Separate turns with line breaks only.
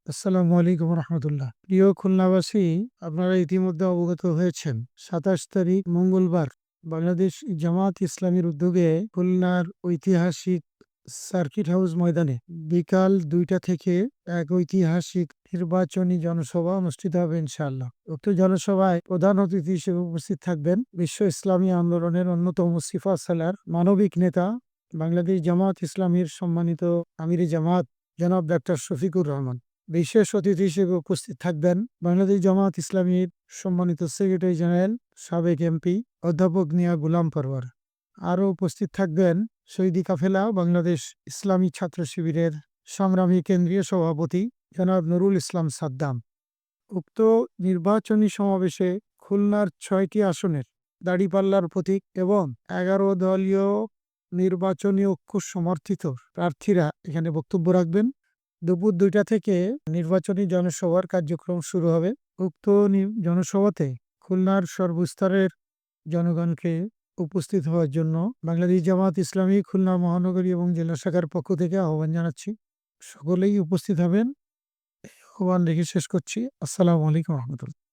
আসসালামু আলাইকুম রহমতুল্লাহ। প্রিয় খুলনাবাসী, আপনারা ইতিমধ্যে অবগত হয়েছেন ২৭ তারিখ মঙ্গলবার বাংলাদেশ জামাত ইসলামীর উদ্যোগে খুলনার ঐতিহাসিক সার্কিট হাউস ময়দানে বিকাল ২টা থেকে এক ঐতিহাসিক নির্বাচনী জনসভা অনুষ্ঠিত হবে ইনশাআল্লাহ। উক্ত জনসভায় প্রধান অতিথি হিসেবে উপস্থিত থাকবেন বিশ্ব ইসলামী আন্দোলনের অন্যতম সিফা সালার মানবিক নেতা, বাংলাদেশ জামাত ইসলামীর সম্মানিত আমিরে জামাত জনাব ডাক্তার শফিকুর রহমান। বিশেষ অতিথি হিসেবে উপস্থিত থাকবেন বাংলাদেশ জামাত ইসলামীর সম্মানিত সেক্রেটারি জেনারেল সাবেক এমপি অধ্যাপক মিয়া গুলাম পরওয়ার। আরও উপস্থিত থাকবেন শহীদি কাফেলা বাংলাদেশ ইসলামী ছাত্র শিবিরের সংগ্রামী কেন্দ্রীয় সভাপতি জনাব নুরুল ইসলাম সাদ্দাম। উক্ত নির্বাচনী সমাবেশে খুলনার ৬টি আসনের দাঁড়িপাল্লার প্রতীক এবং ১১ দলীয় নির্বাচনী ঐক্য সমর্থিত প্রার্থীরা এখানে বক্তব্য রাখবেন। দুপুর ২টা থেকে নির্বাচনী জনসভার কার্যক্রম শুরু হবে। উক্ত জনসভাতে খুলনার সর্বস্তরের জনগণকে উপস্থিত হওয়ার জন্য বাংলাদেশ জামাত ইসলামী খুলনা মহানগরী এবং জেলা শাখার পক্ষ থেকে আহ্বান জানাচ্ছি। সকলেই উপস্থিত হবেন। আহ্বান রেখে শেষ করছি। আসসালামু আলাইকুম রহমতুল্লাহ।